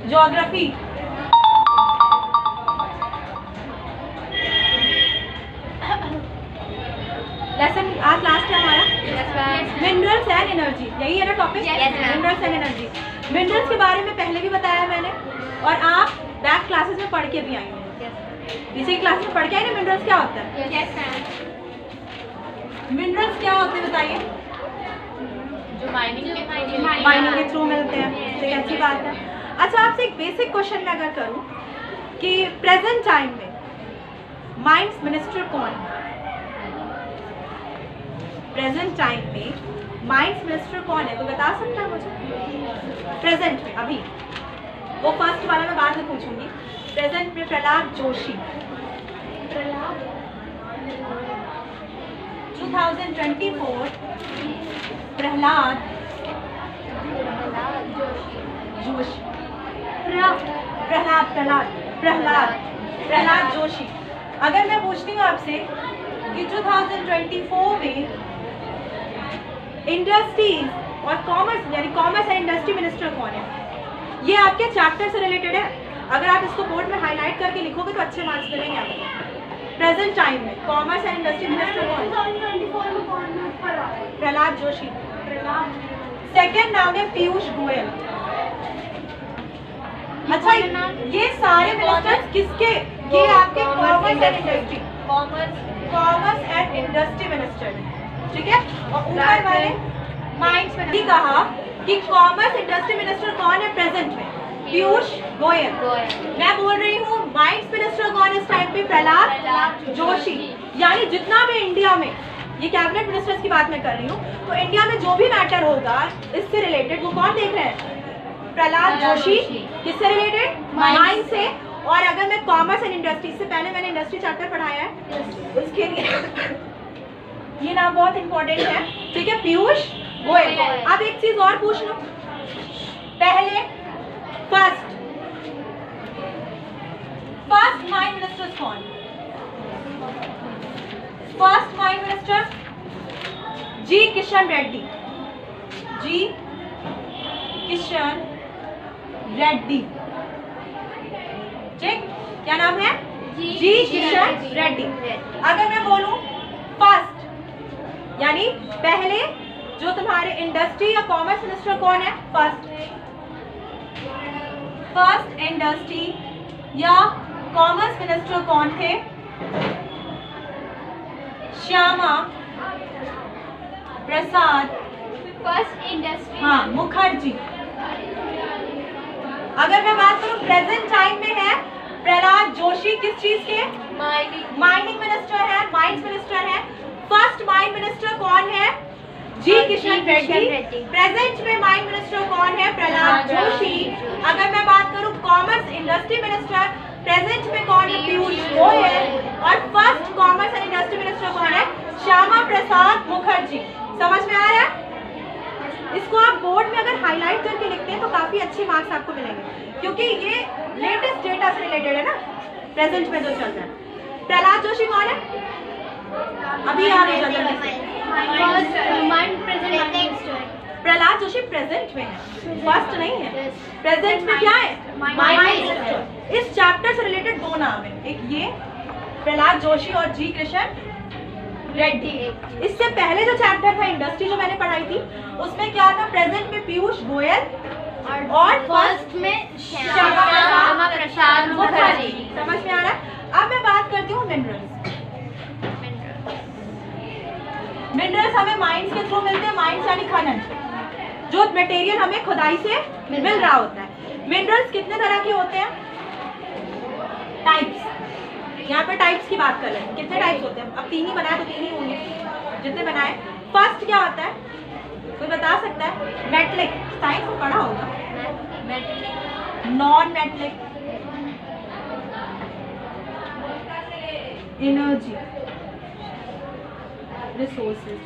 Geography, lesson आज last है हमारा मिनरल्स एंड एनर्जी, यही है ना topic? Minerals and energy. Minerals के बारे में पहले भी बताया मैंने और आप बैक क्लासेस में पढ़ के भी आई हैं। इसी क्लास में पढ़ के आई ना मिनरल्स क्या होता है? मिनरल्स क्या होते हैं बताइए? जो माइनिंग के थ्रू मिलते हैं, तो अच्छी बात है। अच्छा, आपसे एक बेसिक क्वेश्चन मैं अगर करूं कि प्रेजेंट टाइम में माइंस मिनिस्टर कौन है? प्रेजेंट टाइम में माइंस मिनिस्टर कौन है, तो बता सकता है मुझे? प्रेजेंट में अभी, वो फर्स्ट वाला मैं बाद में पूछूंगी। प्रेजेंट में प्रहलाद जोशी, 2024 प्रहलाद जोशी, प्रहलाद जोशी। अगर मैं पूछती हूँ आपसे कि 2024 में इंडस्ट्रीज और कॉमर्स यानी कॉमर्स एंड इंडस्ट्री मिनिस्टर कौन है, ये आपके चैप्टर से रिलेटेड है। अगर आप इसको बोर्ड में हाईलाइट करके लिखोगे तो अच्छे मार्क्स मिलेंगे आपको। प्रेजेंट टाइम में कॉमर्स एंड इंडस्ट्री मिनिस्टर कौन है? प्रहलाद जोशी। सेकंड नाम है पीयूष गोयल। अच्छा, ये सारे मिनिस्टर्स किसके? ये आपके कॉमर्स एंड इंडस्ट्री मिनिस्टर, ठीक है। और ऊपर वाले माइंस में भी कहा कि कॉमर्स इंडस्ट्री मिनिस्टर कौन है प्रेजेंट में? पीयूष गोयल। मैं बोल रही हूँ माइंस मिनिस्टर कौन है इस टाइम पे? प्रहलाद जोशी। यानी जितना भी इंडिया में, ये कैबिनेट मिनिस्टर्स की बात मैं कर रही हूँ, तो इंडिया में जो भी मैटर होगा इससे रिलेटेड वो कौन देख रहे हैं? प्रहलाद जोशी। किससे रिलेटेड? माइंस से। और अगर मैं कॉमर्स एंड इंडस्ट्री, से पहले मैंने इंडस्ट्री चैप्टर पढ़ाया है, उसके लिए ये नाम बहुत इंपॉर्टेंट है, ठीक है, पीयूष गोयल। अब एक चीज और पूछ लो, पहले फर्स्ट माइन मिनिस्टर कौन? फर्स्ट माइन मिनिस्टर जी किशन रेड्डी। जी किशन रेड्डी, ठीक, क्या नाम है? जी किशन रेड्डी। अगर मैं बोलूं फर्स्ट यानी पहले, जो तुम्हारे इंडस्ट्री या कॉमर्स मिनिस्टर कौन है? फर्स्ट इंडस्ट्री या कॉमर्स मिनिस्टर कौन थे? श्यामा प्रसाद मुखर्जी। अगर मैं बात करूं प्रेजेंट टाइम में है प्रहलाद जोशी, किस चीज के? माइनिंग मिनिस्टर है, माइंस मिनिस्टर है। फर्स्ट माइन मिनिस्टर कौन है? जी किशन रेड्डी। प्रेजेंट में माइन मिनिस्टर कौन है? प्रहलाद जोशी। अगर मैं बात करूं कॉमर्स इंडस्ट्री मिनिस्टर, प्रेजेंट में कौन है? पीयूष गोयल। और first commerce and industry minister कौन है? श्यामा प्रसाद मुखर्जी। समझ में आ रहा है? इसको आप बोर्ड में अगर हाईलाइट करके लिखते हैं तो काफी अच्छे मार्क्स आपको मिलेंगे, क्योंकि ये लेटेस्ट डेटा से रिलेटेड है ना, प्रेजेंट में जो चल रहा है। प्रहलाद जोशी कौन है? अभी याद हो जाता है। प्रहलाद जोशी प्रेजेंट में है, फर्स्ट नहीं है। प्रेजेंट में क्या है? माइंस। इस चैप्टर से रिलेटेड दो नाम है, एक ये प्रहलाद जोशी और जी किशन रेड्डी। इससे पहले जो चैप्टर था इंडस्ट्री, जो मैंने पढ़ाई थी, उसमें क्या था? प्रेजेंट में पीयूष गोयल और फर्स्ट में श्यामा प्रसाद मुखर्जी। समझ में आ रहा है? अब मैं बात करती हूँ मिनरल्स। मिनरल्स हमें माइंस के थ्रू मिलते हैं। माइंस यानी खनन, जो मटेरियल हमें खुदाई से मिल रहा होता है। मिनरल्स कितने तरह के होते हैं? टाइप्स। यहाँ पे टाइप्स की बात कर रहे हैं। कितने टाइप्स होते हैं? अब 3 ही बनाए तो 3 ही होंगे जितने बनाए। फर्स्ट क्या होता है, कोई बता सकता है? मेटलिक, साइंस में पढ़ा होगा। Non metallic, energy resources.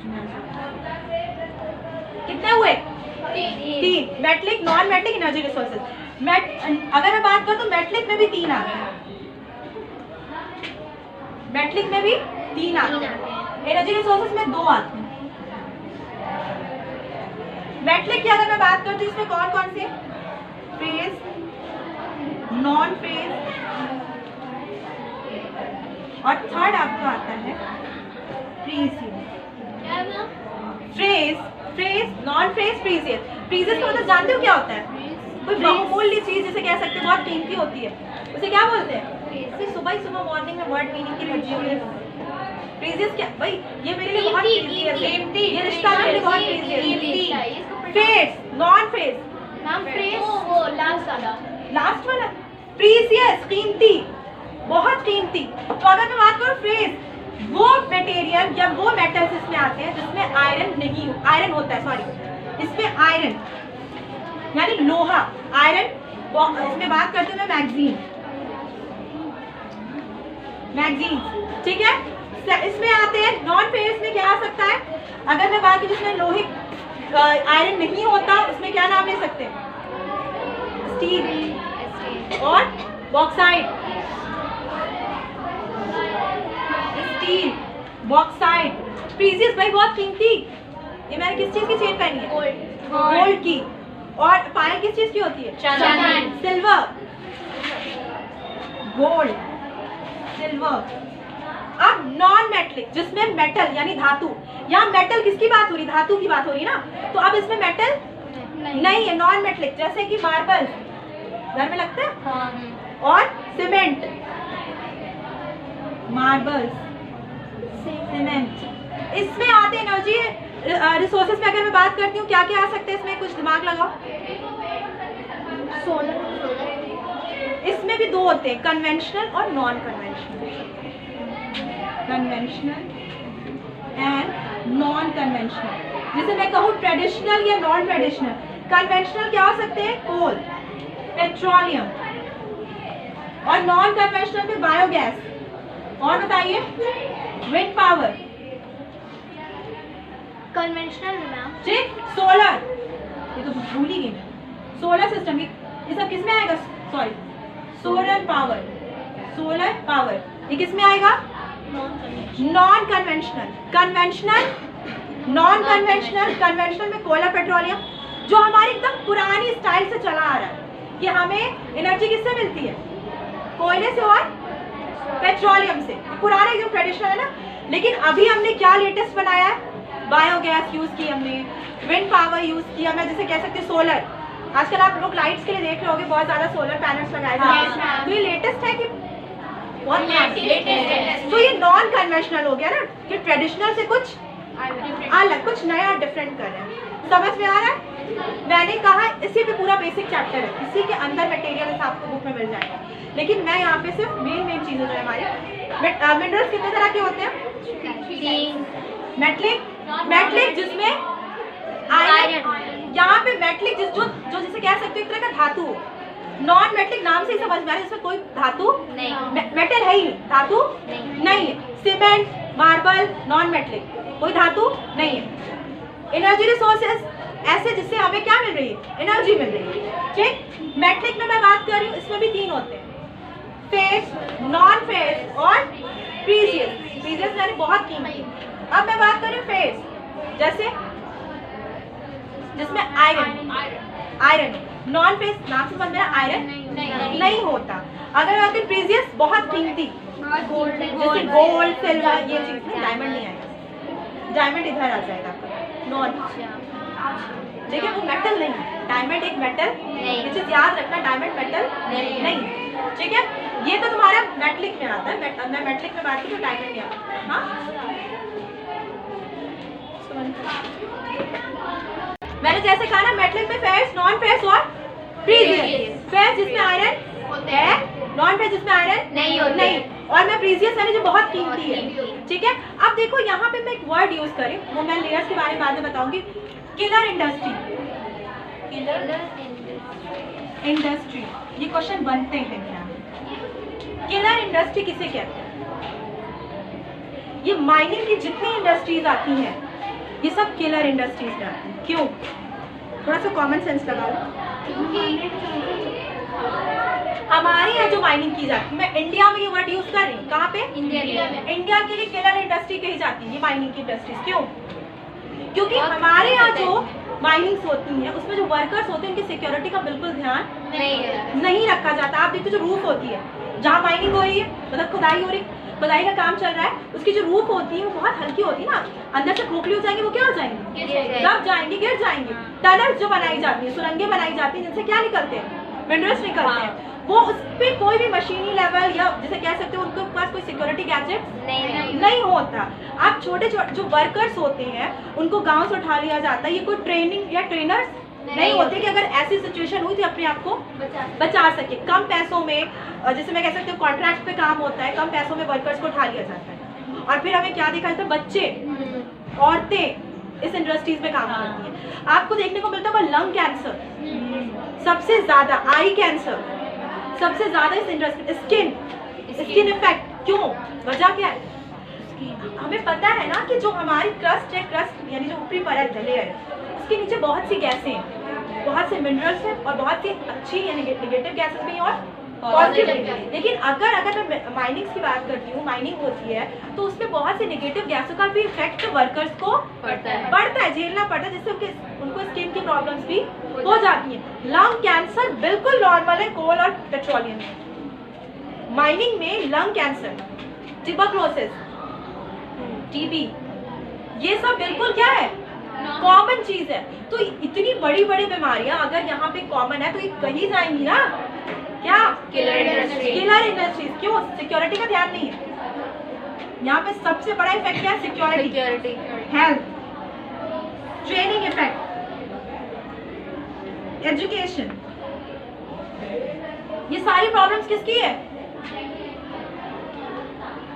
कितने हुए? 3। Metallic, non metallic, energy resources. अगर मैं बात करूं तो मेटलिक में भी 3 आ गए, मेटलिक में भी 3 आते हैं, एनर्जी रिसोर्सेज में 2 आते हैं। मेटलिक की अगर मैं बात करती हूँ इसमें कौन कौन से? फेस, नॉन फेज, और थर्ड आपका आता है precious. Phrase, phrase, non phrase, precious. Precious का मतलब जानते हो क्या होता है? कोई बहुमूल्य चीज जिसे कह सकते हैं बहुत कीमती होती है, उसे क्या बोलते हैं? सुबह ही सुबह मॉर्निंग में वर्ड मीनिंग की भज्जी हुई है। प्रीसियस क्या भाई, ये मेरे लिए बहुत प्रीसियस है, ये रिश्ता मेरे लिए बहुत प्रीसियस है। Phase, non phase, ma'am phrase वो लास्ट वाला, लास्ट वाला प्रीसियस, कीमती, बहुत कीमती। तो अगर मैं बात करूं फेज, वो मटेरियल या वो मेटल्स इसमें आते हैं जिसमें आयरन नहीं हो, आयरन होता है, सॉरी, इसमें आयरन यानी लोहा, आयरन। इसमें बात करते हैं मैगजीन, मैगजीन, ठीक है। इसमें आते हैं नॉन फेज में क्या आ सकता है? अगर मैं बात करूं जिसमें लोहे आयरन नहीं होता, उसमें क्या नाम ले सकते हैं? स्टील और बॉक्साइड, स्टील, बॉक्साइड। प्रीसियस भाई बहुत कीमती। ये मैंने किस चीज की चेन पहनी है? गोल्ड की। और पायल किस चीज की होती है? चांदी। Silver, gold, silver. अब नॉन मेटलिक जिसमें मेटल यानी धातु, यहाँ मेटल किसकी बात हो रही? धातु की बात हो रही ना, तो अब इसमें मेटल नहीं है, नॉन मेटलिक। जैसे कि मार्बल घर में लगता है, और सीमेंट, मार्बल, सीमेंट। इसमें आते एनर्जी रिसोर्सेज में अगर मैं बात करती हूँ क्या क्या आ सकते हैं इसमें, कुछ दिमाग लगाओ। सोलर, इसमें भी दो होते हैं, कन्वेंशनल और non conventional, conventional and non conventional. जैसे मैं कहूँ ट्रेडिशनल या नॉन ट्रेडिशनल। कन्वेंशनल क्या हो सकते हैं? कोल, पेट्रोलियम, और नॉन कन्वेंशनल में बायोगैस, और बताइए विंड पावर, कन्वेंशनल मैम ठीक, सोलर, ये तो भूल ही गई मैं, सोलर सिस्टम, ये सब किस में आएगा? Sorry, solar power, solar power, ये किस में आएगा? Non conventional. Conventional, non conventional. Conventional में कोयला, पेट्रोलियम, जो हमारी एकदम पुरानी स्टाइल से चला आ रहा है कि हमें एनर्जी किससे मिलती है? कोयले से और पेट्रोलियम से, पुराना एकदम ट्रेडिशनल है ना। लेकिन अभी हमने क्या लेटेस्ट बनाया है? बायोगैस यूज की हमने, विंड पावर यूज किया, मैं जैसे कह सकती हूँ सोलर। आजकल आप लोग लाइट्स के लिए देख रहे होंगे बहुत ज्यादा सोलर पैनल्स लगाए जाते हैं, तो ये लेटेस्ट है कि बहुत लेटेस्ट है। तो ये नॉन कन्वेंशनल हो गया ना, कि ट्रेडिशनल से कुछ अलग, कुछ नया डिफरेंट कर रहे हैं। समझ में आ रहा है? मैंने कहा इसी पे पूरा बेसिक चैप्टर है, इसी के अंदर मटेरियल आपको बुक में मिल जाएगा। लेकिन मैं यहाँ पे सिर्फ मेन चीजें जो है हमारे मिनरल्स कितने तरह के होते हैं? मेटलिक, मेटलिक जिसमें आयरन, यहाँ पे मेटलिक जो जिसे कह सकते हो एक तरह का धातु हो। नॉन मेटलिक नाम से ही समझ में आ रहा है, इसमें कोई धातु नहीं, मेटल है ही नहीं, धातु नहीं है। सीमेंट, मार्बल, नॉन मेटलिक, कोई धातु नहीं है। एनर्जी रिसोर्सेज ऐसे जिससे हमें क्या मिल रही है? एनर्जी मिल रही है, ठीक। मेटलिक में मैं बात कर रही हूँ, इसमें भी तीन होते हैं, फेज, नॉन फेज और प्रीसियस। प्रीसियस यानी बहुत कीमती। अब मैं बात कर रही हूँ फेज, जैसे जिसमें आयरन, आयरन, नॉन फेज नाम से समझ में आयरन नहीं होता। अगर बात करें प्रीसियस, बहुत कीमती, जैसे गोल्ड, सिल्वर, ये चीज में डायमंड नहीं आएगा, डायमंड इधर आ जाएगा नॉन। देखिए वो मेटल नहीं, डायमंड एक मेटल, ये चीज याद रखना, डायमंड मेटल नहीं, ठीक है। ये तो तुम्हारा मेटलिक में आता है, मैं मेटलिक में बात की तो डायमंड में आता है। हाँ, मैंने जैसे कहा ना, मेटलिक में फेज, नॉन फेज और प्रीसियस। फेज जिसमें आयरन है, नॉन फेज जिसमें आयरन नहीं, और मैं प्रीसियस यानी जो बहुत कीमती है, ठीक है। अब देखो यहाँ पे मैं एक वर्ड यूज करी, वो मैं लेयर्स के बारे में बाद में बताऊंगी। किलर इंडस्ट्री, इंडस्ट्री, ये क्वेश्चन बनते हैं यहाँ। किलर इंडस्ट्री किसे कहते हैं? ये माइनिंग की जितनी इंडस्ट्रीज आती हैं ये सब किलर इंडस्ट्रीज में आती हैं। क्यों? थोड़ा सा कॉमन सेंस लगा लो। हमारे यहाँ जो माइनिंग की जाती है, मैं इंडिया में ये वर्ड यूज कर रही हूँ, कहाँ पे? इंडिया में। इंडिया के लिए किलर इंडस्ट्री कही जाती है, ये माइनिंग की इंडस्ट्रीज। क्यों? क्योंकि हमारे यहाँ जो माइनिंग्स होती हैं उसमें जो वर्कर्स होते हैं उनकी सिक्योरिटी का बिल्कुल ध्यान नहीं रखा जाता। आप देखते जो रूफ होती है जहाँ माइनिंग हो रही है, मतलब खुदाई हो रही, खुदाई का काम चल रहा है, उसकी जो रूफ होती है वो बहुत हल्की होती है ना, अंदर से खोखली हो जाएंगे, वो क्या हो जाएंगे, दब जाएंगे, गिर जाएंगे। टनल्स जो बनाई जाती है, सुरंगें बनाई जाती हैं जिनसे क्या निकलते हैं, मिनरल्स निकलते हैं, वो उस पर कोई भी मशीनी लेवल या जैसे कह सकते हो उनके पास कोई सिक्योरिटी गैजेट नहीं होता। आप छोटे छोटे जो वर्कर्स होते हैं उनको गांव से उठा लिया जाता है, ये कोई ट्रेनिंग या ट्रेनर्स नहीं होते कि अगर ऐसी सिचुएशन हुई तो अपने आप को बचा सके। कम पैसों में, जैसे मैं कह सकती हूँ कॉन्ट्रैक्ट पे काम होता है, कम पैसों में वर्कर्स को उठा लिया जाता है। और फिर हमें क्या देखा जाता है, बच्चे औरतें इस इंडस्ट्रीज में काम करती हैं। आपको देखने को मिलता है लंग कैंसर सबसे ज्यादा, आई कैंसर सबसे ज्यादा इस इंडस्ट्री, स्किन इफेक्ट। क्यों, वजह क्या है? हमें पता है ना कि जो हमारी क्रस्ट है, क्रस्ट यानी जो ऊपरी परत है, लेयर, उसके नीचे बहुत सी गैसें हैं, बहुत से मिनरल्स हैं और बहुत सी अच्छी यानी नेगेटिव गैसेस भी हैं और पॉजिटिव भी। लेकिन अगर मैं माइनिंग की बात करती हूँ, माइनिंग होती है तो उसमें बहुत सी नेगेटिव गैसों का भी इफेक्ट वर्कर्स को पड़ता है, झेलना पड़ता है, जिससे उनको स्किन की प्रॉब्लम्स भी हो जाती हैं। लंग कैंसर बिल्कुल नॉर्मल है कोल और पेट्रोलियम में। माइनिंग में लंग कैंसर, ट्यूबरक्लोसिस, टीबी, ये सब बिल्कुल क्या है, कॉमन चीज है। तो इतनी बड़ी बड़ी बीमारियां अगर यहाँ पे कॉमन है तो ये कहीं जाएंगी ना, क्या, किलर इंडस्ट्रीज। क्यों, सिक्योरिटी का ध्यान नहीं है। यहाँ पे सबसे बड़ा इफेक्ट क्या है, security, health, training effect, education, ये सारी प्रॉब्लम्स किसकी है,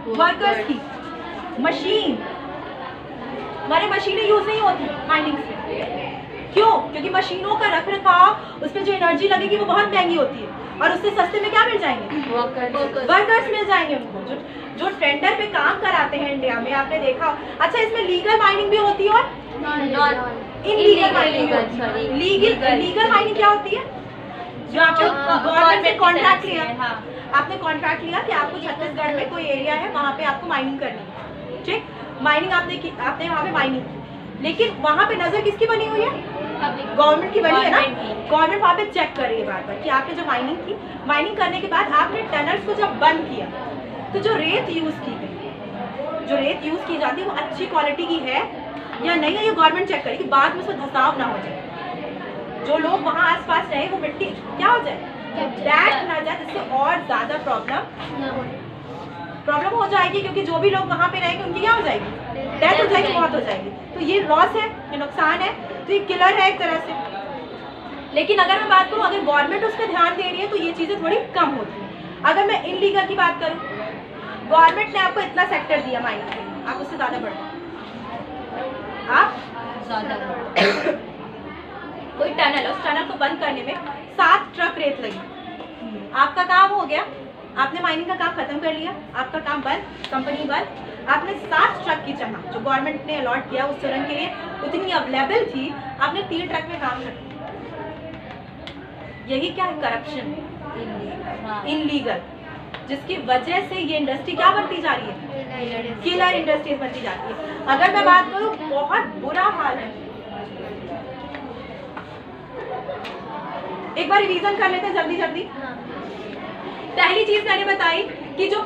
वर्कर्स की। मशीन, हमारे मशीनें यूज नहीं होती माइनिंग से। क्यों, क्योंकि मशीनों का रख रखाव, उसमें जो एनर्जी लगेगी वो बहुत महंगी होती है और उससे सस्ते में क्या मिल जाएंगे, वर्कर्स मिल जाएंगे उनको, जो टेंडर पे काम कराते हैं इंडिया में। आपने देखा, अच्छा इसमें लीगल माइनिंग भी होती है और इनलीगल माइनिंग भी होती है। लीगल माइनिंग क्या होती है, जो आपने गवर्नमेंट से कॉन्ट्रैक्ट लिया, आपने कॉन्ट्रैक्ट लिया कि आपको छत्तीसगढ़ में कोई एरिया है वहाँ पे आपको माइनिंग करनी है, ठीक, माइनिंग आपने वहाँ पे माइनिंग की, लेकिन वहाँ पे नजर किसकी बनी हुई है, गवर्नमेंट की बनी है ना। गवर्नमेंट वहाँ पे चेक कर रही है बार बार कि आपने जो माइनिंग की, माइनिंग करने के बाद आपने टनल्स को जब बंद किया तो जो रेत यूज की गई, जो रेत यूज की जाती है वो अच्छी क्वालिटी की है या नहीं है, ये गवर्नमेंट चेक करेगी। बाद में उसमें धसाव ना हो जाए, जो लोग वहाँ आसपास रहे वो मिट्टी क्या हो जाए, डैट ना जाए, जिससे और ज्यादा प्रॉब्लम हो जाएगी, क्योंकि जो भी लोग वहाँ पे रहेंगे उनकी क्या हो जाएगी, डेथ हो जाएगी, मौत हो जाएगी। तो ये लॉस है, ये नुकसान है, तो ये किलर है एक तरह से। लेकिन अगर मैं बात करूँ, अगर गवर्नमेंट उस पर ध्यान दे रही है तो ये चीज़ें थोड़ी कम होती हैं। अगर मैं इनलीगल की बात करूँ, गवर्नमेंट ने आपको इतना सेक्टर दिया माइनिंग के, आप उससे ज़्यादा बढ़ो, आप कोई टनल है, उस टनल को बंद करने में 7 ट्रक रेत लगी, आपका काम हो गया, आपने माइनिंग का काम खत्म कर लिया, आपका काम बंद, कंपनी बंद, आपने 7 ट्रक की जगह जो गवर्नमेंट ने अलॉट किया उस सुरंग के लिए उतनी अवेलेबल थी, आपने 3 ट्रक में काम कर दिया। यही क्या है, करप्शन, इनलीगल, जिसकी वजह से ये इंडस्ट्री क्या बनती जा रही है, किलर इंडस्ट्रीज बनती जाती है। अगर मैं बात करूँ, बहुत बुरा हाल है। एक बार रिवीजन कर लेते हैं जल्दी। पहली चीज मैंने बताई कि जो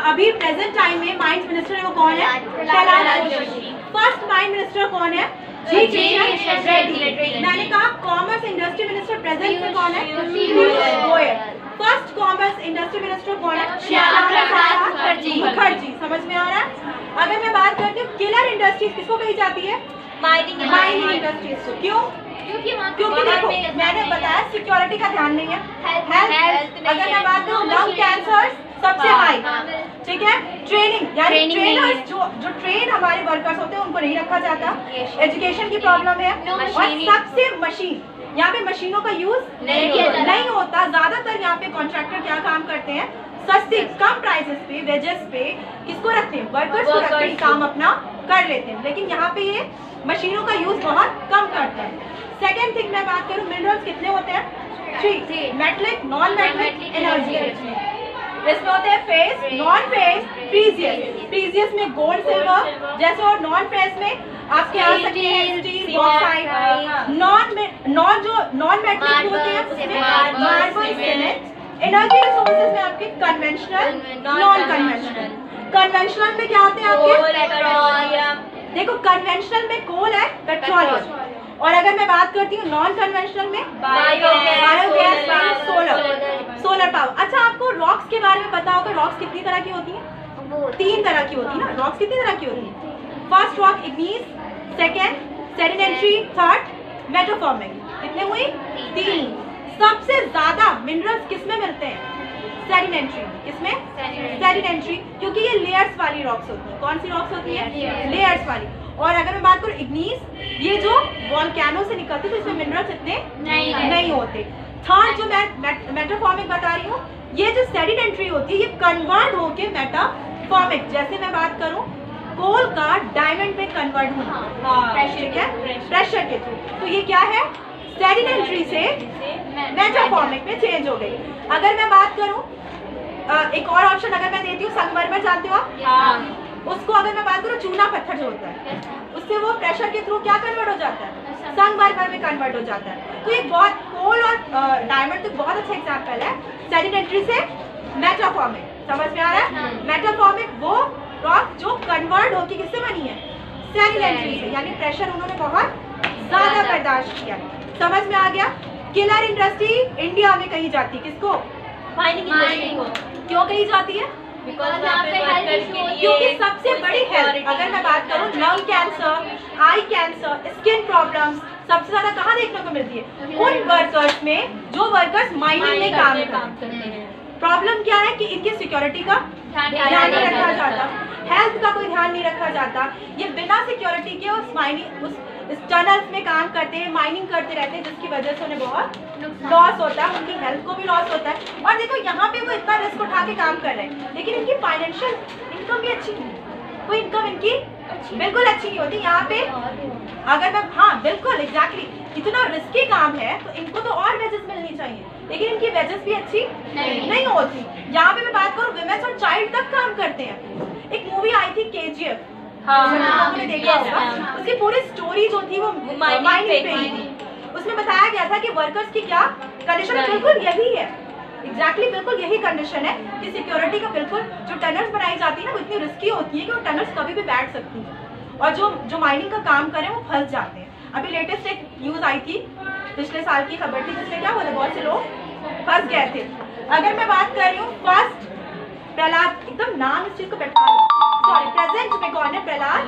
अभी प्रेजेंट टाइम में माइंस मिनिस्टर है वो कौन है, Kailash Joshi. First mine minister कौन है, जी किशन रेड्डी। मैंने कहा कॉमर्स इंडस्ट्री मिनिस्टर प्रेजेंट में कौन है, Piyush Goyal. First commerce industry minister कौन है, श्यामा प्रसाद मुखर्जी। समझ में आ रहा है। अगर मैं बात करती हूँ किलर इंडस्ट्रीज किसको कही जाती है, माइनिंग इंडस्ट्रीज को। क्यों, क्योंकि देखो मैंने बताया सिक्योरिटी का ध्यान नहीं है, हेल्थ। अगर मैं बात करूँ, लंग कैंसर सबसे हाई, ठीक है। ट्रेनिंग यानी ट्रेनर्स, जो ट्रेन हमारे वर्कर्स होते हैं उनको नहीं रखा जाता। एजुकेशन की प्रॉब्लम है, और सबसे मशीन, यहाँ पे मशीनों का यूज नहीं होता। ज्यादातर यहाँ पे कॉन्ट्रैक्टर क्या काम करते हैं, सस्ती कम प्राइसेस पे, वेजेस पे किसको रखते हैं, वर्कर्स को रखते हैं, काम अपना कर लेते हैं। लेकिन यहाँ पे ये मशीनों का यूज बहुत कम करते हैं। सेकेंड थिंग मैं बात करूँ, मिनरल्स कितने होते हैं, 3, मेटलिक, नॉन मेटलिक, एनर्जी। इसमें होते हैं face, non face, precious. Precious में गोल्ड सिल्वर जैसे, और नॉन फेस में आपके आ सकते हैं स्टील, बॉक्साइट, नॉन मेटलिक होते हैं उसमें मार्बल, सीमेंट। एनर्जी रिसोर्सेज में आपके कन्वेंशनल, नॉन कन्वेंशनल। कन्वेंशनल में क्या आते हैं आपके? देखो कन्वेंशनल में कोल है, पेट्रोलियम, और अगर मैं बात करती हूँ नॉन कन्वेंशनल में बायोगैस, सोलर पावर। अच्छा, आपको रॉक्स के बारे में पता होगा, रॉक्स कितनी तरह की होती हैं? 3 तरह की होती है ना। रॉक्स कितनी तरह की होती है? First rock igneous, second sedimentary, third metamorphic. कितने हुई? 3। सबसे ज्यादा मिनरल्स किसमें मिलते हैं? सेडिमेंट्री। किसमें? सेडिमेंट्री, क्योंकि ये लेयर्स वाली रॉक्स होती है। कौन सी रॉक्स होती है? लेयर्स वाली। और अगर मैं बात करूँ इग्नीस, ये जो वॉल्केनो से निकलते तो इसमें मिनरल्स इतने नहीं होते। थर्ड जो मैं मेटाफॉर्मिक बता रही हूँ, ये जो सेडिमेंट्री होती है ये कन्वर्ट होके मेटाफॉर्मिक, जैसे मैं बात करूँ कोल का डायमंड में कन्वर्ट होना, ठीक है, प्रेशर के थ्रू। तो ये क्या है? सेडिमेंट्री से मेटाफॉर्मिक में चेंज हो गई। अगर मैं बात करूँ एक और ऑप्शन अगर मैं देती हूँ, संगमरमर जानते हो आप? उसको अगर मैं बात करूँ चूना पत्थर जो होता है, उससे वो प्रेशर के थ्रू क्या कन्वर्ट हो जाता है? संगमरमर में कन्वर्ट हो जाता है। तो ये बहुत कोल और डायमंड तो बहुत अच्छा एग्जांपल है सेडिमेंट्री से मेटाफॉर्मिक। समझ में आ रहा है? मेटाफॉर्मिक वो रॉक जो कन्वर्ट होके किससे बनी है? सेडिमेंट्री से, यानी प्रेशर उन्होंने बहुत ज्यादा बर्दाश्त किया। समझ में आ गया? किलर इंडस्ट्री इंडिया में कही जाती है किसको? माइनिंग इंडस्ट्री को। क्यों कही जाती है? क्योंकि सबसे बड़ी हेल्थ, अगर मैं बात करूँ लंग कैंसर, आई कैंसर, स्किन प्रॉब्लम्स सबसे ज्यादा कहाँ देखने को मिलती है? उन वर्कर्स में जो वर्कर्स माइनिंग में काम करते हैं। प्रॉब्लम क्या है कि इनकी सिक्योरिटी का ध्यान नहीं रखा जाता, हेल्थ का कोई ध्यान नहीं रखा जाता। ये बिना सिक्योरिटी के उस टनल्स में काम करते हैं, माइनिंग करते रहते हैं, जिसकी वजह से उन्हें बहुत लॉस होता है, उनकी हेल्थ को भी लॉस होता है। और देखो यहाँ पे वो इतना रिस्क उठा के काम कर रहे हैं, लेकिन इनकी फाइनेंशियल इनकम भी अच्छी नहीं है। कोई इनकम इनकी बिल्कुल अच्छी नहीं होती। यहाँ पे अगर मैं, हाँ बिल्कुल एग्जैक्टली, इतना रिस्की काम है तो इनको तो और वेजेस मिलनी चाहिए, लेकिन इनकी वेजेस भी अच्छी नहीं होती। यहाँ पे मैं बात करूँ विमेन्स और चाइल्ड तक काम करते हैं। एक मूवी आई थी KGF, आपने देखा होगा, उसकी पूरी स्टोरी जो थी वो माइनिंग पे ही थी। उसमें बताया गया था कि वर्कर्स की क्या कंडीशन, बिल्कुल यही है, एग्जैक्टली बिल्कुल यही कंडीशन है कि सिक्योरिटी का बिल्कुल, जो टनल्स बनाई जाती है ना वो इतनी रिस्की होती है कि वो टनल्स कभी भी बैठ सकती है, और जो माइनिंग का काम करें वो फंस जाते हैं। अभी लेटेस्ट एक न्यूज आई थी, पिछले साल की खबर थी, जिसमें क्या हुआ था, बहुत से लोग फंस गए थे। अगर मैं बात कर रही हूँ फर्स्ट प्रहलाद, एकदम नाम इस चीज को बैठा, सॉरी, प्रेजेंट में कौन है? प्रहलाद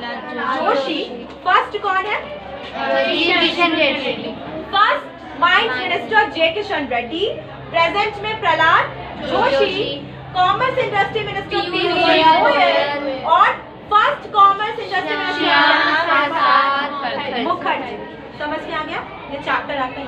जोशी। फर्स्ट कौन है? First mines minister J Kishan Reddy. Present में Prahlad Joshi. Commerce industry minister Piyush Goyal. और first commerce industry minister Mukherjee. समझ में आ गया? ये चैप्टर आपका